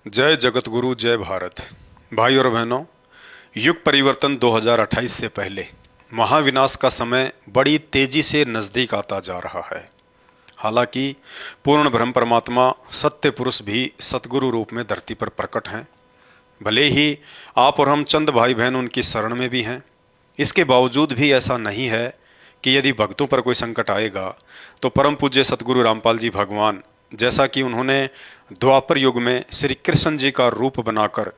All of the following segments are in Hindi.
जय जगत गुरु जय भारत। भाई और बहनों, युग परिवर्तन 2028 से पहले महाविनाश का समय बड़ी तेजी से नज़दीक आता जा रहा है। हालांकि पूर्ण ब्रह्म परमात्मा सत्य पुरुष भी सतगुरु रूप में धरती पर प्रकट हैं। भले ही आप और हम चंद भाई बहन उनकी शरण में भी हैं, इसके बावजूद भी ऐसा नहीं है कि यदि भक्तों पर कोई संकट आएगा तो परम पूज्य सतगुरु रामपाल जी भगवान, जैसा कि उन्होंने द्वापर युग में श्री कृष्ण जी का रूप बनाकर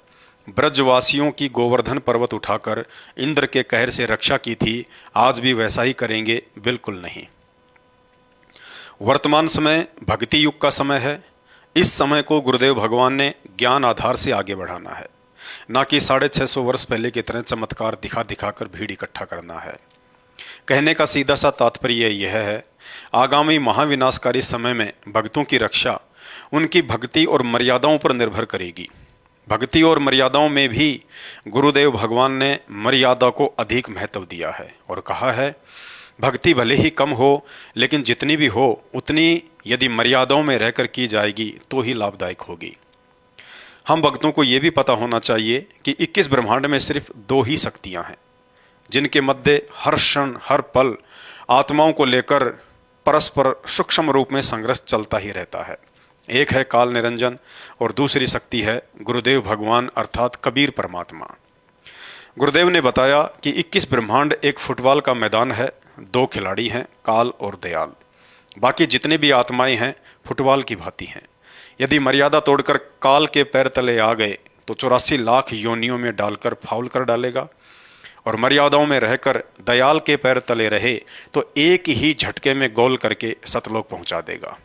ब्रजवासियों की गोवर्धन पर्वत उठाकर इंद्र के कहर से रक्षा की थी, आज भी वैसा ही करेंगे? बिल्कुल नहीं। वर्तमान समय भक्ति युग का समय है। इस समय को गुरुदेव भगवान ने ज्ञान आधार से आगे बढ़ाना है, ना कि 650 वर्ष पहले की तरह चमत्कार दिखा दिखाकर भीड़ इकट्ठा करना है। कहने का सीधा सा तात्पर्य यह है, आगामी महाविनाशकारी समय में भक्तों की रक्षा उनकी भक्ति और मर्यादाओं पर निर्भर करेगी। भक्ति और मर्यादाओं में भी गुरुदेव भगवान ने मर्यादा को अधिक महत्व दिया है और कहा है, भक्ति भले ही कम हो लेकिन जितनी भी हो उतनी यदि मर्यादाओं में रहकर की जाएगी तो ही लाभदायक होगी। हम भक्तों को ये भी पता होना चाहिए कि 21 ब्रह्मांड में सिर्फ 2 ही शक्तियां हैं जिनके मध्य हर क्षण हर पल आत्माओं को लेकर परस्पर सूक्ष्म रूप में संघर्ष चलता ही रहता है। एक है काल निरंजन और दूसरी शक्ति है गुरुदेव भगवान अर्थात कबीर परमात्मा। गुरुदेव ने बताया कि 21 ब्रह्मांड एक फुटबॉल का मैदान है, 2 खिलाड़ी हैं, काल और दयाल। बाकी जितने भी आत्माएं हैं फुटबॉल की भांति हैं। यदि मर्यादा तोड़कर काल के पैर तले आ गए तो 84 लाख योनियों में डालकर फाउल कर डालेगा, और मर्यादाओं में रहकर दयाल के पैर तले रहे तो एक ही झटके में गोल करके सतलोक पहुंचा देगा।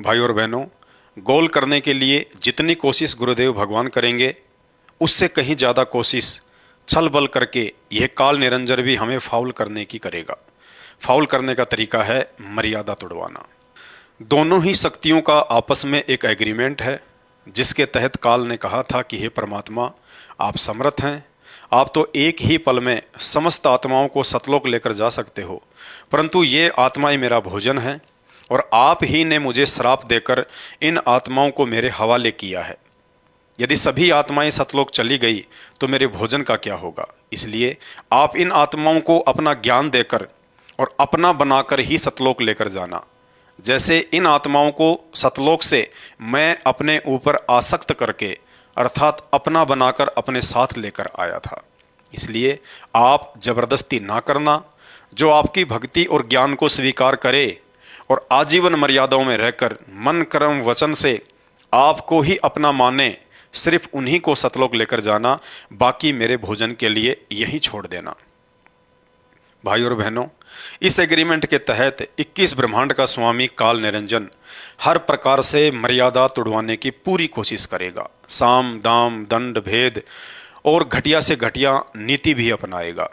भाई और बहनों, गोल करने के लिए जितनी कोशिश गुरुदेव भगवान करेंगे उससे कहीं ज़्यादा कोशिश छल बल करके यह काल निरंजन भी हमें फाउल करने की करेगा। फाउल करने का तरीका है मर्यादा तोड़वाना। दोनों ही शक्तियों का आपस में एक एग्रीमेंट है जिसके तहत काल ने कहा था कि हे परमात्मा, आप समर्थ हैं, आप तो एक ही पल में समस्त आत्माओं को सतलोक लेकर जा सकते हो, परंतु ये आत्माएं मेरा भोजन है और आप ही ने मुझे श्राप देकर इन आत्माओं को मेरे हवाले किया है। यदि सभी आत्माएं सतलोक चली गई तो मेरे भोजन का क्या होगा? इसलिए आप इन आत्माओं को अपना ज्ञान देकर और अपना बनाकर ही सतलोक लेकर जाना। जैसे इन आत्माओं को सतलोक से मैं अपने ऊपर आसक्त करके अर्थात अपना बनाकर अपने साथ लेकर आया था। इसलिए आप जबरदस्ती ना करना। जो आपकी भक्ति और ज्ञान को स्वीकार करे और आजीवन मर्यादाओं में रहकर मन कर्म वचन से आपको ही अपना माने, सिर्फ उन्हीं को सतलोक लेकर जाना, बाकी मेरे भोजन के लिए यही छोड़ देना। भाई और बहनों, इस एग्रीमेंट के तहत 21 ब्रह्मांड का स्वामी काल निरंजन हर प्रकार से मर्यादा तोड़वाने की पूरी कोशिश करेगा। साम दाम दंड भेद और घटिया से घटिया नीति भी अपनाएगा।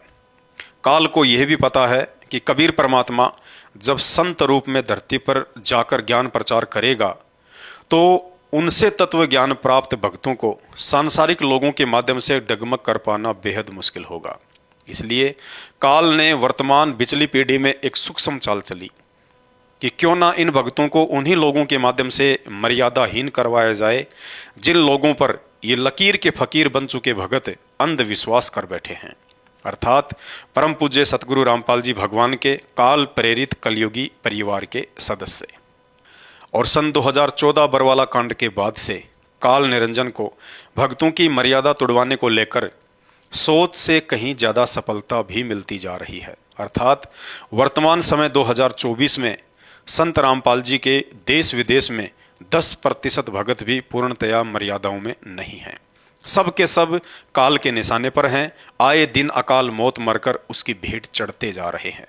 काल को यह भी पता है कि कबीर परमात्मा जब संत रूप में धरती पर जाकर ज्ञान प्रचार करेगा तो उनसे तत्व ज्ञान प्राप्त भक्तों को सांसारिक लोगों के माध्यम से डगमग कर पाना बेहद मुश्किल होगा। इसलिए काल ने वर्तमान बिचली पीढ़ी में एक सूक्ष्म चाल चली कि क्यों ना इन भक्तों को उन्हीं लोगों के माध्यम से मर्यादाहीन करवाया जाए जिन लोगों पर ये लकीर के फकीर बन चुके भगत अंधविश्वास कर बैठे हैं, अर्थात परम पूज्य सतगुरु रामपाल जी भगवान के काल प्रेरित कलयुगी परिवार के सदस्य। और सन 2014 बरवाला कांड के बाद से काल निरंजन को भक्तों की मर्यादा तोड़वाने को लेकर सोच से कहीं ज़्यादा सफलता भी मिलती जा रही है। अर्थात वर्तमान समय 2024 में संत रामपाल जी के देश विदेश में 10% भगत भी पूर्णतया मर्यादाओं में नहीं हैं। सब के सब काल के निशाने पर हैं। आए दिन अकाल मौत मरकर उसकी भेंट चढ़ते जा रहे हैं,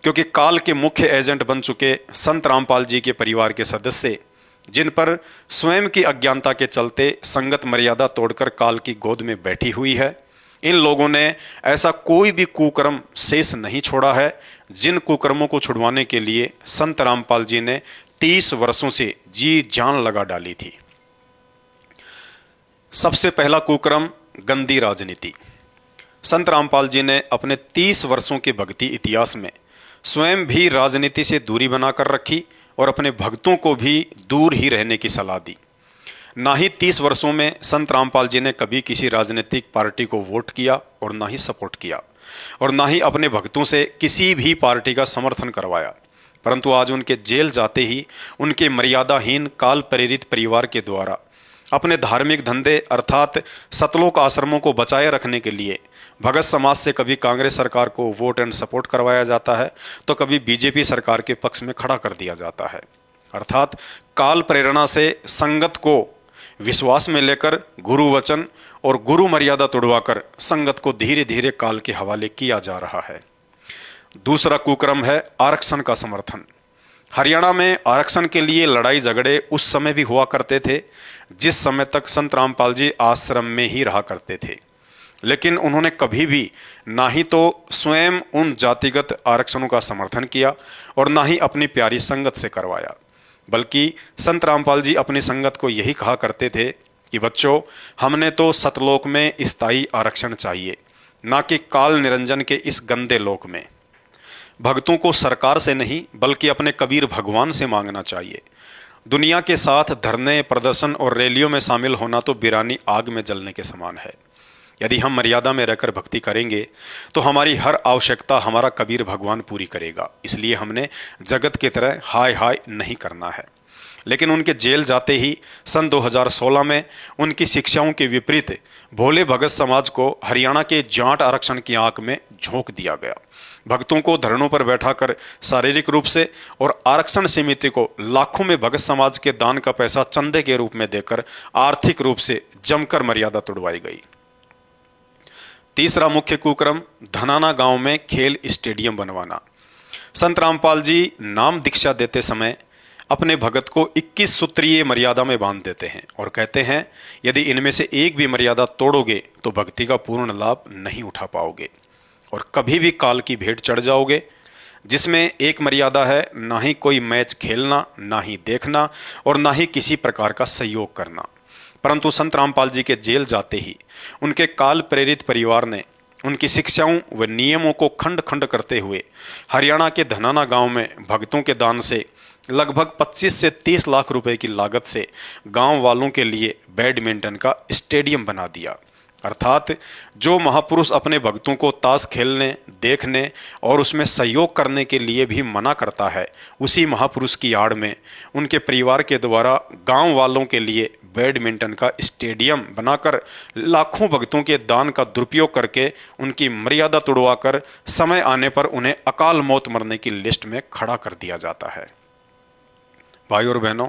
क्योंकि काल के मुख्य एजेंट बन चुके संत रामपाल जी के परिवार के सदस्य, जिन पर स्वयं की अज्ञानता के चलते संगत मर्यादा तोड़कर काल की गोद में बैठी हुई है, इन लोगों ने ऐसा कोई भी कुकर्म शेष नहीं छोड़ा है जिन कुकर्मों को छुड़वाने के लिए संत रामपाल जी ने 30 वर्षों से जी जान लगा डाली थी। सबसे पहला कुकर्म गंदी राजनीति। संत रामपाल जी ने अपने 30 वर्षों के भक्ति इतिहास में स्वयं भी राजनीति से दूरी बनाकर रखी और अपने भक्तों को भी दूर ही रहने की सलाह दी। ना ही 30 वर्षों में संत रामपाल जी ने कभी किसी राजनीतिक पार्टी को वोट किया और ना ही सपोर्ट किया, और ना ही अपने भक्तों से किसी भी पार्टी का समर्थन करवाया। परंतु आज उनके जेल जाते ही उनके मर्यादाहीन काल प्रेरित परिवार के द्वारा अपने धार्मिक धंधे अर्थात सतलोक आश्रमों को बचाए रखने के लिए भगत समाज से कभी कांग्रेस सरकार को वोट एंड सपोर्ट करवाया जाता है, तो कभी बीजेपी सरकार के पक्ष में खड़ा कर दिया जाता है। अर्थात काल प्रेरणा से संगत को विश्वास में लेकर गुरु वचन और गुरु मर्यादा तोड़वाकर संगत को धीरे धीरे काल के हवाले किया जा रहा है। दूसरा कुक्रम है आरक्षण का समर्थन। हरियाणा में आरक्षण के लिए लड़ाई झगड़े उस समय भी हुआ करते थे जिस समय तक संत रामपाल जी आश्रम में ही रहा करते थे, लेकिन उन्होंने कभी भी ना ही तो स्वयं उन जातिगत आरक्षणों का समर्थन किया और ना ही अपनी प्यारी संगत से करवाया, बल्कि संत रामपाल जी अपनी संगत को यही कहा करते थे कि बच्चों, हमने तो सतलोक में स्थायी आरक्षण चाहिए, ना कि काल निरंजन के इस गंदे लोक में। भक्तों को सरकार से नहीं बल्कि अपने कबीर भगवान से मांगना चाहिए। दुनिया के साथ धरने, प्रदर्शन और रैलियों में शामिल होना तो बिरानी आग में जलने के समान है। यदि हम मर्यादा में रहकर भक्ति करेंगे तो हमारी हर आवश्यकता हमारा कबीर भगवान पूरी करेगा। इसलिए हमने जगत की तरह हाय हाय नहीं करना है। लेकिन उनके जेल जाते ही सन 2016 में उनकी शिक्षाओं के विपरीत भोले भगत समाज को हरियाणा के जाट आरक्षण की आंख में झोंक दिया गया। भक्तों को धरनों पर बैठाकर शारीरिक रूप से और आरक्षण समिति को लाखों में भगत समाज के दान का पैसा चंदे के रूप में देकर आर्थिक रूप से जमकर मर्यादा तोड़वाई गई। तीसरा मुख्य कुक्रम धनाना गांव में खेल स्टेडियम बनवाना। संत रामपाल जी नाम दीक्षा देते समय अपने भगत को 21 सूत्रीय मर्यादा में बांध देते हैं और कहते हैं, यदि इनमें से एक भी मर्यादा तोड़ोगे तो भक्ति का पूर्ण लाभ नहीं उठा पाओगे और कभी भी काल की भेंट चढ़ जाओगे। जिसमें एक मर्यादा है, ना ही कोई मैच खेलना, ना ही देखना और ना ही किसी प्रकार का सहयोग करना। परंतु संत रामपाल जी के जेल जाते ही उनके काल प्रेरित परिवार ने उनकी शिक्षाओं व नियमों को खंड खंड करते हुए हरियाणा के धनाना गांव में भक्तों के दान से लगभग 25 से 30 लाख रुपए की लागत से गांव वालों के लिए बैडमिंटन का स्टेडियम बना दिया। अर्थात जो महापुरुष अपने भक्तों को ताश खेलने, देखने और उसमें सहयोग करने के लिए भी मना करता है, उसी महापुरुष की आड़ में उनके परिवार के द्वारा गांव वालों के लिए बैडमिंटन का स्टेडियम बनाकर लाखों भक्तों के दान का दुरुपयोग करके उनकी मर्यादा तोड़वाकर समय आने पर उन्हें अकाल मौत मरने की लिस्ट में खड़ा कर दिया जाता है। भाई और बहनों,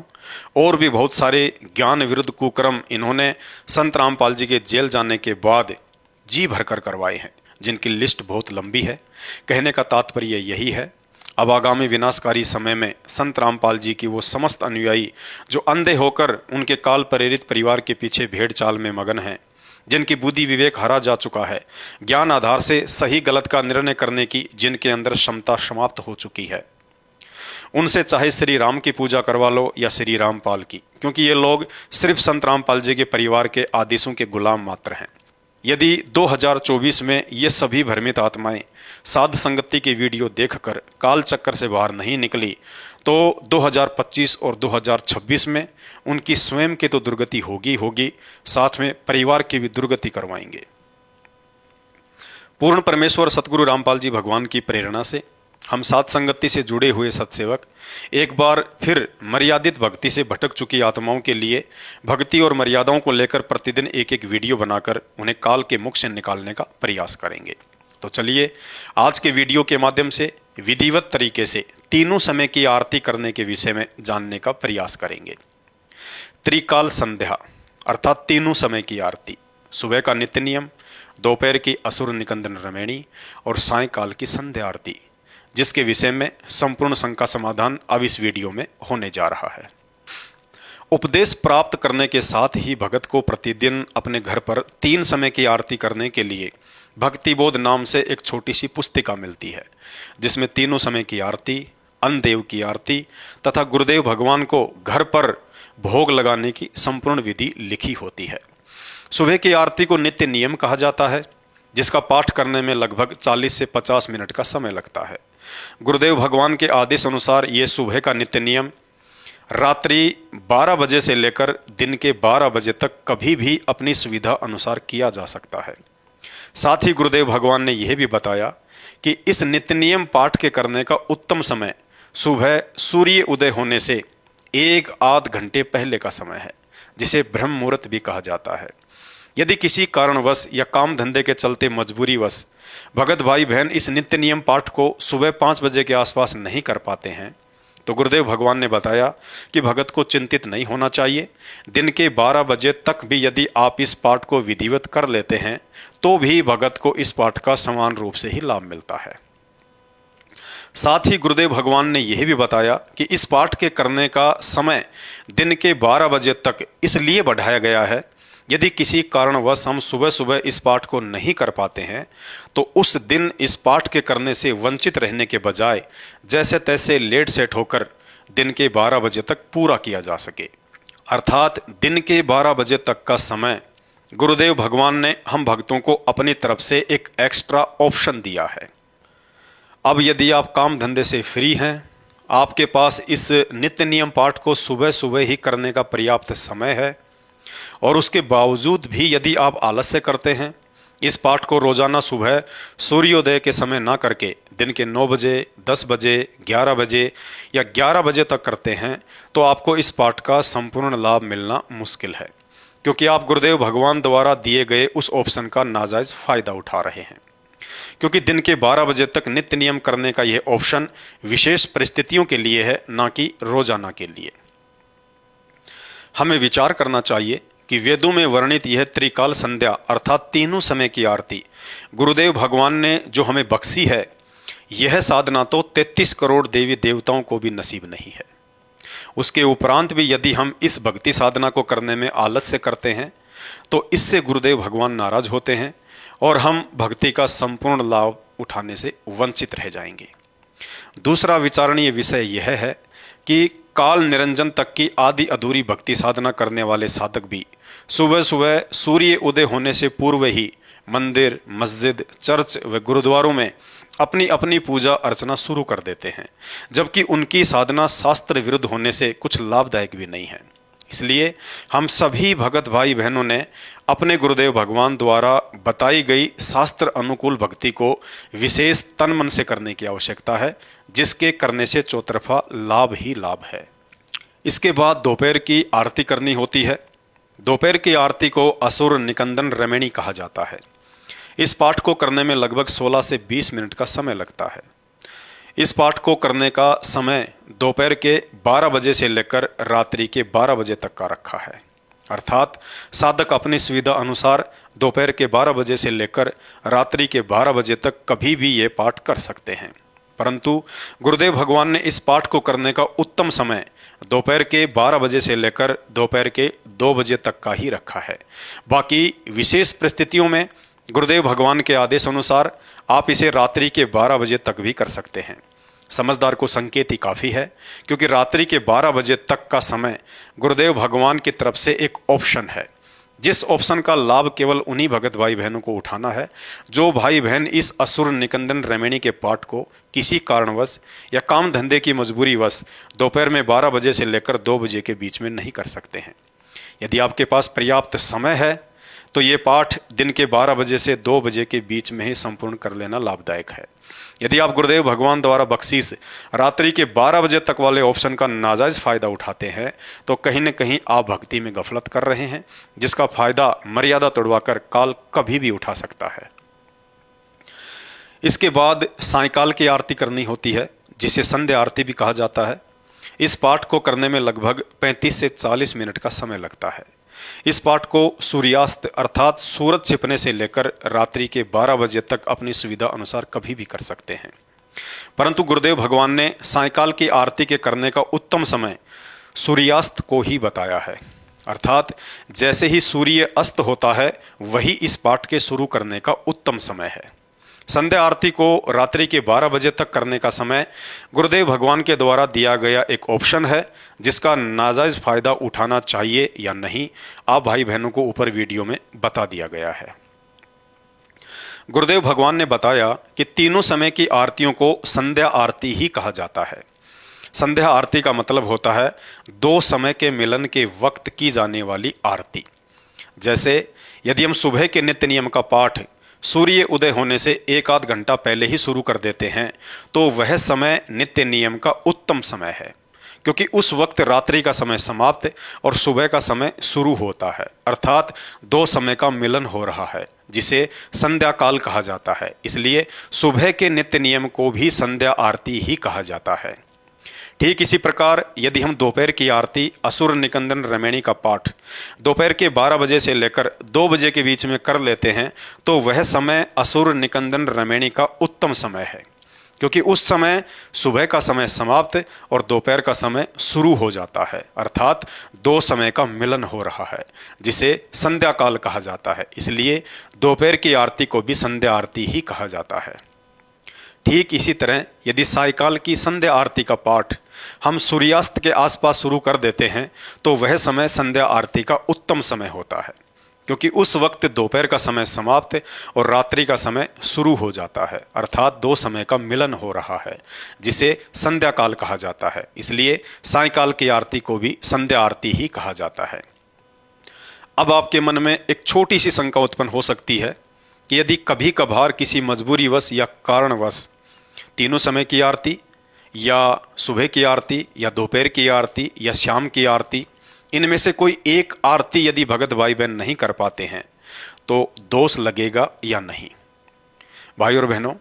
और भी बहुत सारे ज्ञान विरुद्ध कुकर्म इन्होंने संत रामपाल जी के जेल जाने के बाद जी भरकर करवाए हैं, जिनकी लिस्ट बहुत लंबी है। कहने का तात्पर्य यही है, अब आगामी विनाशकारी समय में संत रामपाल जी की वो समस्त अनुयायी जो अंधे होकर उनके काल प्रेरित परिवार के पीछे भेड़ चाल में मगन हैं, जिनकी बुद्धि विवेक हारा जा चुका है, ज्ञान आधार से सही गलत का निर्णय करने की जिनके अंदर क्षमता समाप्त हो चुकी है, उनसे चाहे श्री राम की पूजा करवा लो या श्री रामपाल की, क्योंकि ये लोग सिर्फ संत रामपाल जी के परिवार के आदेशों के गुलाम मात्र हैं। यदि 2024 में ये सभी भ्रमित आत्माएं साध संगति की वीडियो देखकर काल चक्कर से बाहर नहीं निकली तो 2025 और 2026 में उनकी स्वयं की तो दुर्गति होगी, साथ में परिवार की भी दुर्गति करवाएंगे। पूर्ण परमेश्वर सतगुरु रामपाल जी भगवान की प्रेरणा से हम साध संगति से जुड़े हुए सत्सेवक एक बार फिर मर्यादित भक्ति से भटक चुकी आत्माओं के लिए भक्ति और मर्यादाओं को लेकर प्रतिदिन एक एक वीडियो बनाकर उन्हें काल के मुख से निकालने का प्रयास करेंगे। तो चलिए आज के वीडियो के माध्यम से विधिवत तरीके से तीनों समय की आरती करने के विषय में जानने का प्रयास करेंगे। त्रिकाल संध्या अर्थात तीनों समय की आरती, सुबह का नित्य नियम, दोपहर की असुर निकंदन रमैणी और सायंकाल की संध्या आरती, जिसके विषय में संपूर्ण शंका समाधान अब इस वीडियो में होने जा रहा है। उपदेश प्राप्त करने के साथ ही भगत को प्रतिदिन अपने घर पर 3 समय की आरती करने के लिए भक्तिबोध नाम से एक छोटी सी पुस्तिका मिलती है, जिसमें तीनों समय की आरती, अन्नदेव की आरती तथा गुरुदेव भगवान को घर पर भोग लगाने की संपूर्ण विधि लिखी होती है। सुबह की आरती को नित्य नियम कहा जाता है, जिसका पाठ करने में लगभग 40 से 50 मिनट का समय लगता है। गुरुदेव भगवान के आदेश अनुसार ये सुबह का नित्य नियम रात्रि 12 बजे से लेकर दिन के 12 बजे तक कभी भी अपनी सुविधा अनुसार किया जा सकता है। साथ ही गुरुदेव भगवान ने यह भी बताया कि इस नित्य नियम पाठ के करने का उत्तम समय सुबह सूर्य उदय होने से एक आध घंटे पहले का समय है, जिसे ब्रह्म मुहूर्त भी कहा जाता है। यदि किसी कारणवश या काम धंधे के चलते मजबूरीवश भगत भाई बहन इस नित्य नियम पाठ को सुबह 5 बजे के आसपास नहीं कर पाते हैं, तो गुरुदेव भगवान ने बताया कि भगत को चिंतित नहीं होना चाहिए। दिन के 12 बजे तक भी यदि आप इस पाठ को विधिवत कर लेते हैं तो भी भगत को इस पाठ का समान रूप से ही लाभ मिलता है। साथ ही गुरुदेव भगवान ने यह भी बताया कि इस पाठ के करने का समय दिन के 12 बजे तक इसलिए बढ़ाया गया है, यदि किसी कारणवश हम सुबह सुबह इस पाठ को नहीं कर पाते हैं तो उस दिन इस पाठ के करने से वंचित रहने के बजाय जैसे तैसे लेट सेट होकर दिन के 12 बजे तक पूरा किया जा सके। अर्थात दिन के 12 बजे तक का समय गुरुदेव भगवान ने हम भक्तों को अपनी तरफ से एक एक्स्ट्रा ऑप्शन दिया है। अब यदि आप काम धंधे से फ्री हैं, आपके पास इस नित्य नियम पाठ को सुबह सुबह ही करने का पर्याप्त समय है और उसके बावजूद भी यदि आप आलस्य करते हैं, इस पाठ को रोजाना सुबह सूर्योदय के समय ना करके दिन के 9 बजे, 10 बजे, 11 बजे या 11 बजे तक करते हैं, तो आपको इस पाठ का संपूर्ण लाभ मिलना मुश्किल है, क्योंकि आप गुरुदेव भगवान द्वारा दिए गए उस ऑप्शन का नाजायज फायदा उठा रहे हैं। क्योंकि दिन के 12 बजे तक नित्य नियम करने का यह ऑप्शन विशेष परिस्थितियों के लिए है, ना कि रोजाना के लिए। हमें विचार करना चाहिए कि वेदों में वर्णित यह त्रिकाल संध्या अर्थात तीनों समय की आरती गुरुदेव भगवान ने जो हमें बख्शी है, यह साधना तो 33 करोड़ देवी देवताओं को भी नसीब नहीं है। उसके उपरांत भी यदि हम इस भक्ति साधना को करने में आलस्य करते हैं तो इससे गुरुदेव भगवान नाराज होते हैं और हम भक्ति का संपूर्ण लाभ उठाने से वंचित रह जाएंगे। दूसरा विचारणीय विषय यह है कि काल निरंजन तक की आदि अधूरी भक्ति साधना करने वाले साधक भी सुबह सुबह सूर्य उदय होने से पूर्व ही मंदिर, मस्जिद, चर्च व गुरुद्वारों में अपनी अपनी पूजा अर्चना शुरू कर देते हैं, जबकि उनकी साधना शास्त्र विरुद्ध होने से कुछ लाभदायक भी नहीं है। इसलिए हम सभी भगत भाई बहनों ने अपने गुरुदेव भगवान द्वारा बताई गई शास्त्र अनुकूल भक्ति को विशेष तन मन से करने की आवश्यकता है, जिसके करने से चौतरफा लाभ ही लाभ है। इसके बाद दोपहर की आरती करनी होती है। दोपहर की आरती को असुर निकंदन रमणी कहा जाता है। इस पाठ को करने में लगभग 16 से 20 मिनट का समय लगता है। इस पाठ को करने का समय दोपहर के 12 बजे से लेकर रात्रि के 12 बजे तक का रखा है। अर्थात साधक अपनी सुविधा अनुसार दोपहर के 12 बजे से लेकर रात्रि के 12 बजे तक कभी भी ये पाठ कर सकते हैं। परंतु गुरुदेव भगवान ने इस पाठ को करने का उत्तम समय दोपहर के 12 बजे से लेकर दोपहर के 2 बजे तक का ही रखा है। बाकी विशेष परिस्थितियों में गुरुदेव भगवान के आदेश अनुसार आप इसे रात्रि के 12 बजे तक भी कर सकते हैं। समझदार को संकेत ही काफ़ी है, क्योंकि रात्रि के 12 बजे तक का समय गुरुदेव भगवान की तरफ से एक ऑप्शन है, जिस ऑप्शन का लाभ केवल उन्हीं भगत भाई बहनों को उठाना है जो भाई बहन इस असुर निकंदन रमणी के पाठ को किसी कारणवश या काम धंधे की मजबूरीवश दोपहर में 12 बजे से लेकर 2 बजे के बीच में नहीं कर सकते हैं। यदि आपके पास पर्याप्त समय है तो ये पाठ दिन के 12 बजे से 2 बजे के बीच में ही संपूर्ण कर लेना लाभदायक है। यदि आप गुरुदेव भगवान द्वारा बख्शीश रात्रि के 12 बजे तक वाले ऑप्शन का नाजायज फायदा उठाते हैं तो कहीं न कहीं आप भक्ति में गफलत कर रहे हैं, जिसका फायदा मर्यादा तोड़वाकर काल कभी भी उठा सकता है। इसके बाद सायंकाल की आरती करनी होती है, जिसे संध्या आरती भी कहा जाता है। इस पाठ को करने में लगभग 35 से 40 मिनट का समय लगता है। इस पाठ को सूर्यास्त अर्थात सूरज छिपने से लेकर रात्रि के 12 बजे तक अपनी सुविधा अनुसार कभी भी कर सकते हैं। परंतु गुरुदेव भगवान ने सायंकाल की आरती के करने का उत्तम समय सूर्यास्त को ही बताया है। अर्थात जैसे ही सूर्य अस्त होता है वही इस पाठ के शुरू करने का उत्तम समय है। संध्या आरती को रात्रि के 12 बजे तक करने का समय गुरुदेव भगवान के द्वारा दिया गया एक ऑप्शन है, जिसका नाजायज फायदा उठाना चाहिए या नहीं आप भाई बहनों को ऊपर वीडियो में बता दिया गया है। गुरुदेव भगवान ने बताया कि तीनों समय की आरतियों को संध्या आरती ही कहा जाता है। संध्या आरती का मतलब होता है दो समय के मिलन के वक्त की जाने वाली आरती। जैसे यदि हम सुबह के नित्य नियम का पाठ सूर्य उदय होने से एक आध घंटा पहले ही शुरू कर देते हैं तो वह समय नित्य नियम का उत्तम समय है, क्योंकि उस वक्त रात्रि का समय समाप्त और सुबह का समय शुरू होता है, अर्थात दो समय का मिलन हो रहा है, जिसे संध्या काल कहा जाता है। इसलिए सुबह के नित्य नियम को भी संध्या आरती ही कहा जाता है। ठीक इसी प्रकार यदि हम दोपहर की आरती असुर निकंदन रमैणी का पाठ दोपहर के 12 बजे से लेकर 2 बजे के बीच में कर लेते हैं तो वह समय असुर निकंदन रमैणी का उत्तम समय है, क्योंकि उस समय सुबह का समय समाप्त और दोपहर का समय शुरू हो जाता है, अर्थात दो समय का मिलन हो रहा है, जिसे संध्या काल कहा जाता है। इसलिए दोपहर की आरती को भी संध्या आरती ही कहा जाता है। ठीक इसी तरह यदि सायकाल की संध्या आरती का पाठ हम सूर्यास्त के आसपास शुरू कर देते हैं तो वह समय संध्या आरती का उत्तम समय होता है, क्योंकि उस वक्त दोपहर का समय समाप्त और रात्रि का समय शुरू हो जाता है, अर्थात दो समय का मिलन हो रहा है, जिसे संध्या काल कहा जाता है। इसलिए सायकाल की आरती को भी संध्या आरती ही कहा जाता है। अब आपके मन में एक छोटी सी शंका उत्पन्न हो सकती है कि यदि कभी कभार किसी मजबूरीवश या कारणवश तीनों समय की आरती या सुबह की आरती या दोपहर की आरती या शाम की आरती, इनमें से कोई एक आरती यदि भगत भाई बहन नहीं कर पाते हैं तो दोष लगेगा या नहीं। भाई और बहनों,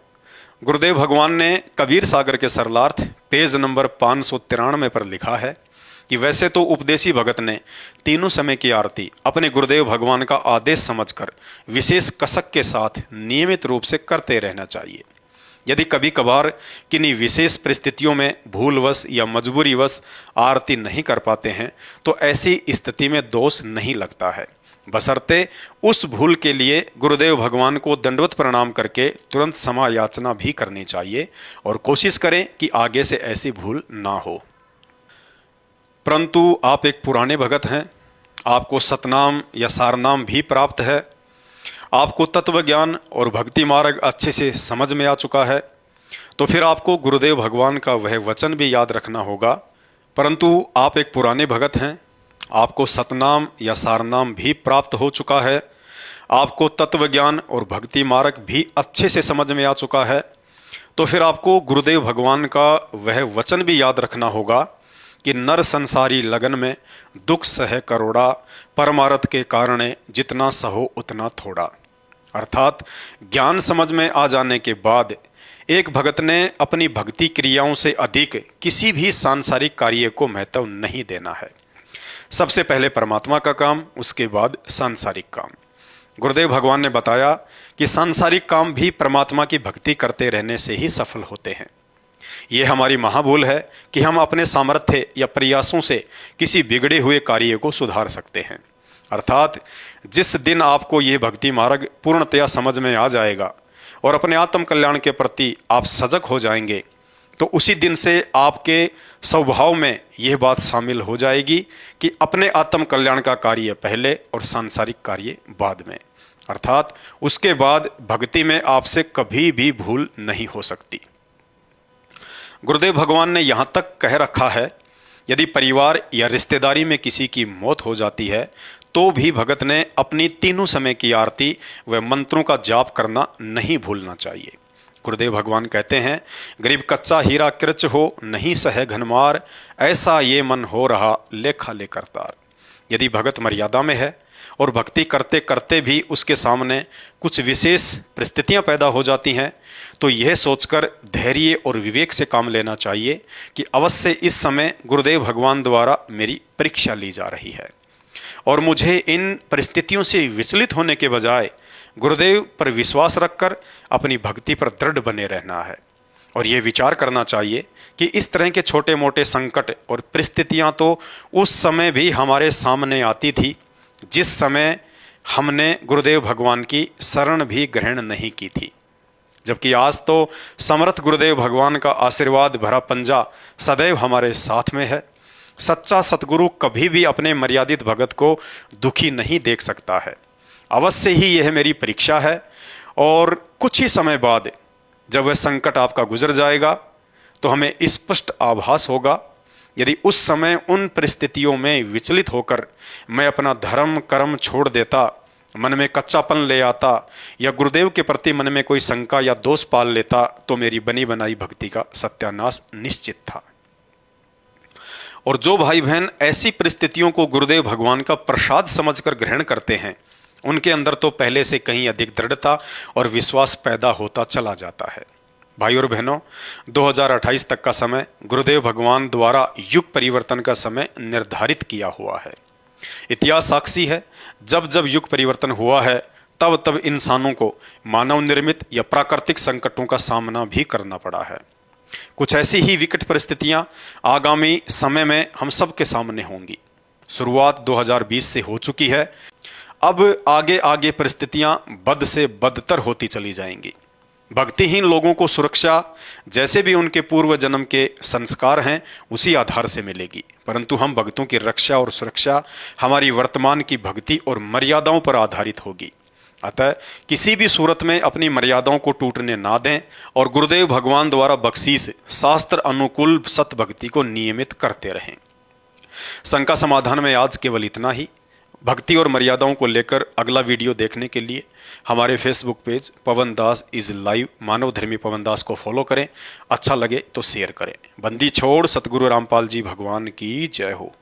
गुरुदेव भगवान ने कबीर सागर के सरलार्थ पेज नंबर 593 पर लिखा है कि वैसे तो उपदेशी भगत ने तीनों समय की आरती अपने गुरुदेव भगवान का आदेश समझकर विशेष कसक के साथ नियमित रूप से करते रहना चाहिए। यदि कभी कभार किन्हीं विशेष परिस्थितियों में भूलवश या मजबूरीवश आरती नहीं कर पाते हैं तो ऐसी स्थिति में दोष नहीं लगता है, बशर्ते उस भूल के लिए गुरुदेव भगवान को दंडवत प्रणाम करके तुरंत क्षमा याचना भी करनी चाहिए और कोशिश करें कि आगे से ऐसी भूल ना हो। परंतु आप एक पुराने भगत हैं, आपको सतनाम या सारनाम भी प्राप्त है, आपको तत्व ज्ञान और भक्ति मार्ग अच्छे से समझ में आ चुका है, तो फिर आपको गुरुदेव भगवान का वह वचन भी याद रखना होगा। परंतु आप एक पुराने भगत हैं, आपको सतनाम या सारनाम भी प्राप्त हो चुका है, आपको तत्व ज्ञान और भक्ति मार्ग भी अच्छे से समझ में आ चुका है, तो फिर आपको गुरुदेव भगवान का वह वचन भी याद रखना होगा कि नर संसारी लगन में दुख सह करोड़ा, परमारथ के कारण जितना सहो उतना थोड़ा। अर्थात ज्ञान समझ में आ जाने के बाद एक भगत ने अपनी भक्ति क्रियाओं से अधिक किसी भी सांसारिक कार्य को महत्व नहीं देना है। सबसे पहले परमात्मा का काम, उसके बाद सांसारिक काम। गुरुदेव भगवान ने बताया कि सांसारिक काम भी परमात्मा की भक्ति करते रहने से ही सफल होते हैं। ये हमारी महाभूल है कि हम अपने सामर्थ्य या प्रयासों से किसी बिगड़े हुए कार्य को सुधार सकते हैं। अर्थात जिस दिन आपको ये भक्ति मार्ग पूर्णतया समझ में आ जाएगा और अपने आत्म कल्याण के प्रति आप सजग हो जाएंगे तो उसी दिन से आपके स्वभाव में यह बात शामिल हो जाएगी कि अपने आत्म कल्याण का कार्य पहले और सांसारिक कार्य बाद में। अर्थात उसके बाद भक्ति में आपसे कभी भी भूल नहीं हो सकती। गुरुदेव भगवान ने यहाँ तक कह रखा है, यदि परिवार या रिश्तेदारी में किसी की मौत हो जाती है तो भी भगत ने अपनी तीनों समय की आरती व मंत्रों का जाप करना नहीं भूलना चाहिए। गुरुदेव भगवान कहते हैं, गरीब कच्चा हीरा कृच हो नहीं सहे घनमार, ऐसा ये मन हो रहा लेखा लेकर तार। यदि भगत मर्यादा में है और भक्ति करते करते भी उसके सामने कुछ विशेष परिस्थितियां पैदा हो जाती हैं तो यह सोचकर धैर्य और विवेक से काम लेना चाहिए कि अवश्य इस समय गुरुदेव भगवान द्वारा मेरी परीक्षा ली जा रही है और मुझे इन परिस्थितियों से विचलित होने के बजाय गुरुदेव पर विश्वास रखकर अपनी भक्ति पर दृढ़ बने रहना है। और ये विचार करना चाहिए कि इस तरह के छोटे मोटे संकट और परिस्थितियां तो उस समय भी हमारे सामने आती थी जिस समय हमने गुरुदेव भगवान की शरण भी ग्रहण नहीं की थी, जबकि आज तो समर्थ गुरुदेव भगवान का आशीर्वाद भरा पंजा सदैव हमारे साथ में है। सच्चा सतगुरु कभी भी अपने मर्यादित भगत को दुखी नहीं देख सकता है। अवश्य ही यह मेरी परीक्षा है और कुछ ही समय बाद जब वह संकट आपका गुजर जाएगा तो हमें स्पष्ट आभास होगा, यदि उस समय उन परिस्थितियों में विचलित होकर मैं अपना धर्म कर्म छोड़ देता, मन में कच्चापन ले आता या गुरुदेव के प्रति मन में कोई शंका या दोष पाल लेता, तो मेरी बनी बनाई भक्ति का सत्यानाश निश्चित था। और जो भाई बहन ऐसी परिस्थितियों को गुरुदेव भगवान का प्रसाद समझकर ग्रहण करते हैं, उनके अंदर तो पहले से कहीं अधिक दृढ़ता और विश्वास पैदा होता चला जाता है। भाई और बहनों, 2028 तक का समय गुरुदेव भगवान द्वारा युग परिवर्तन का समय निर्धारित किया हुआ है। इतिहास साक्षी है, जब जब युग परिवर्तन हुआ है तब तब इंसानों को मानव निर्मित या प्राकृतिक संकटों का सामना भी करना पड़ा है। कुछ ऐसी ही विकट परिस्थितियां आगामी समय में हम सब के सामने होंगी। शुरुआत 2020 से हो चुकी है, अब आगे आगे परिस्थितियां बद से बदतर होती चली जाएंगी। भक्तिहीन लोगों को सुरक्षा जैसे भी उनके पूर्व जन्म के संस्कार हैं उसी आधार से मिलेगी, परंतु हम भक्तों की रक्षा और सुरक्षा हमारी वर्तमान की भक्ति और मर्यादाओं पर आधारित होगी। अतः किसी भी सूरत में अपनी मर्यादाओं को टूटने ना दें और गुरुदेव भगवान द्वारा बख्शीश शास्त्र अनुकूल सत भक्ति को नियमित करते रहें। शंका समाधान में आज केवल इतना ही। भक्ति और मर्यादाओं को लेकर अगला वीडियो देखने के लिए हमारे Facebook page Pawan Das is live मानव धर्मी पवन दास को फॉलो करें। अच्छा लगे तो शेयर करें। बंदी छोड़ सतगुरु रामपाल जी भगवान की जय हो।